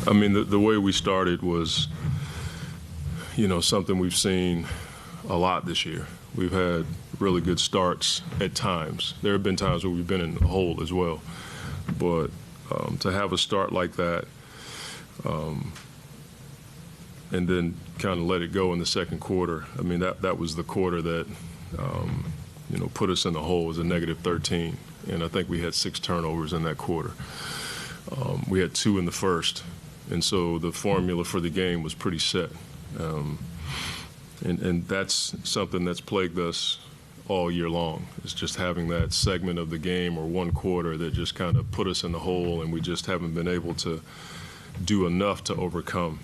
I mean, the way we started was, something we've seen a lot this year. We've had really good starts at times. There have been times where we've been in the hole as well. But to have a start like that and then kind of let it go in the second quarter, I mean, that was the quarter that, put us in the hole as a -13. And I think we had 6 turnovers in that quarter. We had 2 in the first. And so the formula for the game was pretty set. And that's something that's plagued us all year long. It's just having that segment of the game or one quarter that just kind of put us in the hole, and we just haven't been able to do enough to overcome.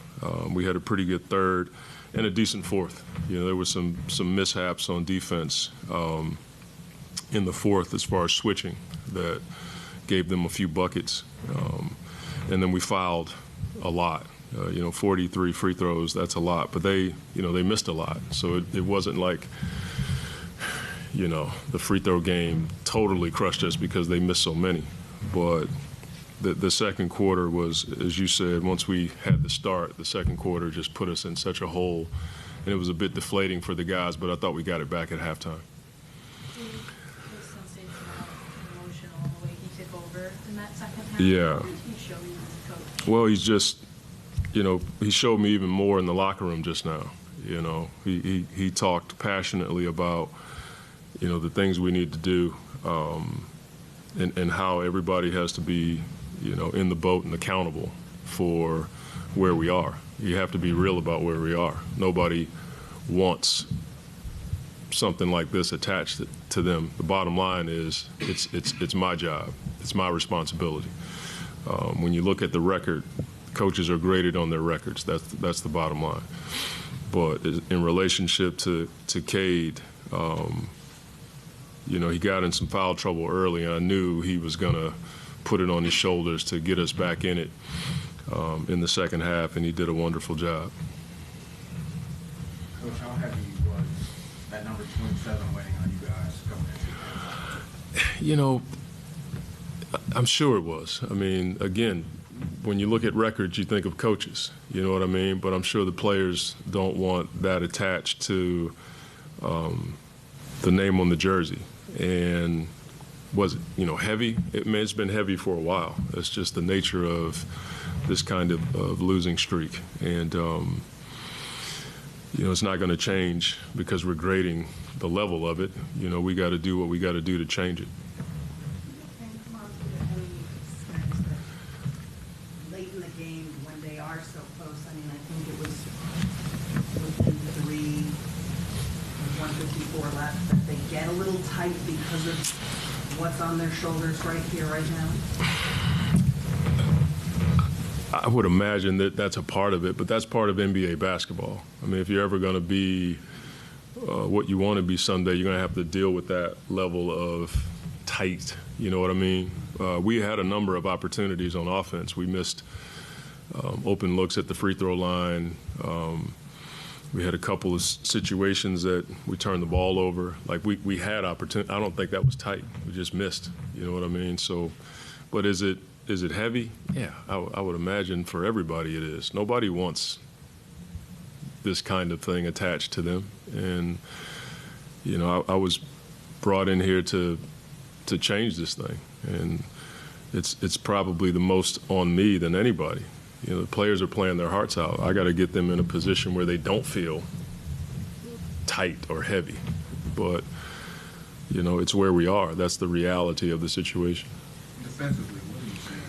We had a pretty good third and a decent fourth. There were some mishaps on defense in the fourth as far as switching that gave them a few buckets. And then we fouled a lot. 43 free throws, that's a lot. But they missed a lot. So it wasn't like, the free throw game totally crushed us because they missed so many. But the second quarter was, as you said, once we had the start, the second quarter just put us in such a hole. And it was a bit deflating for the guys, but I thought we got it back at halftime. Emotional the way he took over in that second half. Yeah. What did he show you as a coach? Well, he's just, he showed me even more in the locker room just now. He talked passionately about, the things we need to do and how everybody has to be, in the boat and accountable for where we are. You have to be real about where we are. Nobody wants something like this attached to them. The bottom line is it's my job. It's my responsibility. When you look at the record, coaches are graded on their records. That's the bottom line. But in relationship to Cade, he got in some foul trouble early, and I knew he was going to put it on his shoulders to get us back in it in the second half, and he did a wonderful job. Coach, how heavy was that number 27 weighing on you guys coming into the I'm sure it was. I mean, again, when you look at records, you think of coaches, you know what I mean? But I'm sure the players don't want that attached to the name on the jersey. And was it, heavy? It's been heavy for a while. It's just the nature of this kind of losing streak. And, it's not going to change because we're grading the level of it. We got to do what we got to do to change it. Late in the game, when they are so close, I think it was within 3, 154 left, that they get a little tight because of what's on their shoulders right here, right now? I would imagine that that's a part of it, but that's part of NBA basketball. I mean, if you're ever going to be what you want to be someday, you're going to have to deal with that level of tight, you know what I mean? We had a number of opportunities on offense. We missed open looks at the free throw line. We had a couple of situations that we turned the ball over. Like we had opportunity. I don't think that was tight. We just missed, you know what I mean? So, but is it heavy? Yeah, I would imagine for everybody it is. Nobody wants this kind of thing attached to them. And, I was brought in here to change this thing. And it's probably the most on me than anybody. The players are playing their hearts out. I got to get them in a position where they don't feel tight or heavy. But, it's where we are. That's the reality of the situation. Defensively, what are you seeing,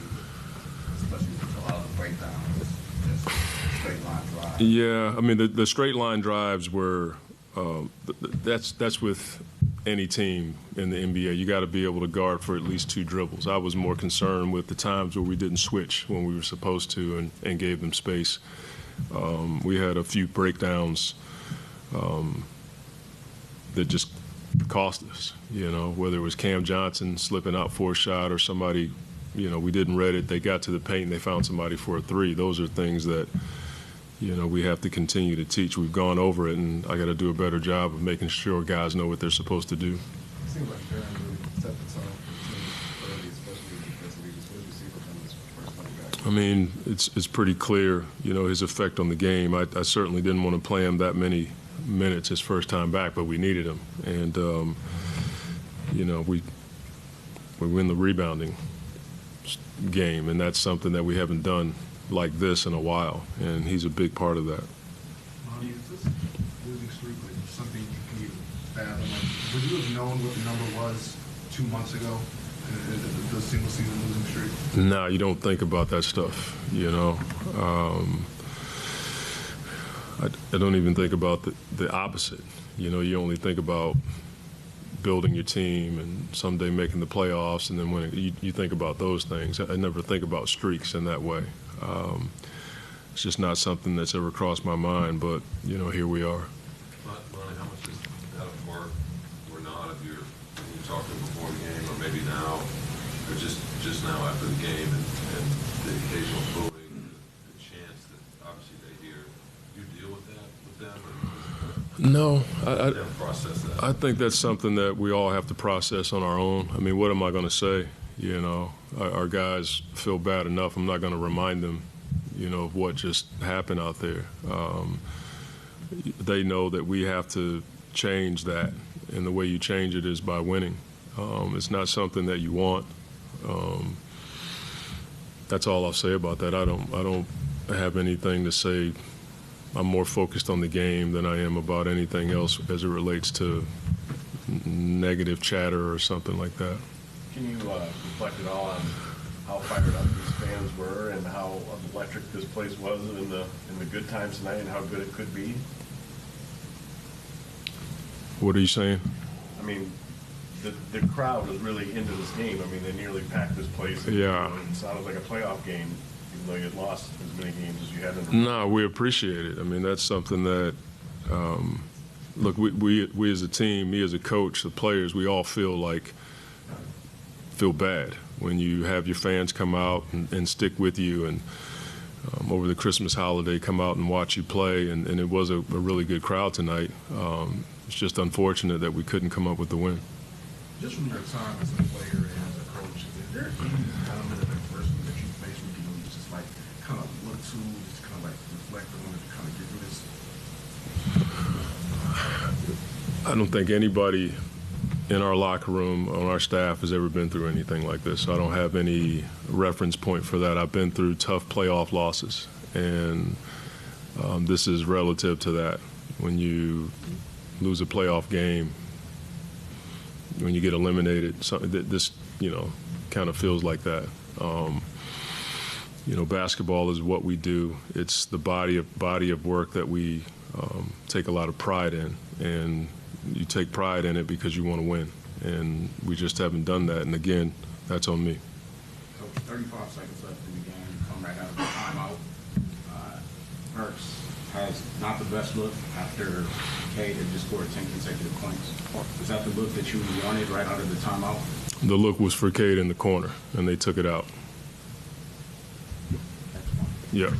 especially with a lot of the breakdowns, just straight line drives? Yeah, I mean, the straight line drives were that's with any team in the NBA. You got to be able to guard for at least 2 dribbles. I was more concerned with the times where we didn't switch when we were supposed to and gave them space. We had a few breakdowns that just cost us, whether it was Cam Johnson slipping out for a shot or somebody, we didn't read it. They got to the paint and they found somebody for a 3. Those are things that, we have to continue to teach. We've gone over it, and I got to do a better job of making sure guys know what they're supposed to do. It seems like Darren really set the tone for the team early, especially defensively. Just what did you see from him this first night back? I mean, it's pretty clear, his effect on the game. I certainly didn't want to play him that many minutes his first time back, but we needed him. And, we win the rebounding game, and that's something that we haven't done like this in a while, and he's a big part of that. Monty, is this losing streak something you can even fathom? Would you have known what the number was 2 months ago? The single season losing streak? No, you don't think about that stuff, I don't even think about the opposite. You only think about building your team and someday making the playoffs and then winning. You think about those things. I never think about streaks in that way. It's just not something that's ever crossed my mind, but, here we are. Lonnie, how much is that a part or not of your, when you talked to him before the game, or maybe now, or just now after the game, and the occasional booing, the chants that obviously they hear, you deal with that with them? Or No, they don't process that? I think that's something that we all have to process on our own. I mean, what am I going to say? Our guys feel bad enough. I'm not going to remind them, of what just happened out there. They know that we have to change that, and the way you change it is by winning. It's not something that you want. That's all I'll say about that. I don't have anything to say. I'm more focused on the game than I am about anything else as it relates to negative chatter or something like that. Can you reflect at all on how fired up these fans were and how electric this place was in the good times tonight and how good it could be? What are you saying? I mean, the crowd was really into this game. I mean, they nearly packed this place. And, Yeah. It sounded like a playoff game, even though you had lost as many games as you had in the No, we appreciate it. I mean, that's something that, look, we as a team, me as a coach, the players, we all feel bad when you have your fans come out and stick with you and over the Christmas holiday come out and watch you play, and it was a really good crowd tonight. It's just unfortunate that we couldn't come up with the win. Just from your time as a player and as a coach, is there any element of adversity that you face with you just like kind of look to, just kind of like reflect on it to kind of get through this? I don't think anybody in our locker room, on our staff, has ever been through anything like this. So I don't have any reference point for that. I've been through tough playoff losses, and this is relative to that. When you lose a playoff game, when you get eliminated, this kind of feels like that. Basketball is what we do. It's the body of work that we take a lot of pride in, and you take pride in it because you want to win, and we just haven't done that. And again, that's on me. So 35 seconds left in the game, you come right out of the timeout. Hurts has not the best look after Cade had just scored 10 consecutive points. Was that the look that you wanted right out of the timeout? The look was for Cade in the corner, and they took it out. Yeah.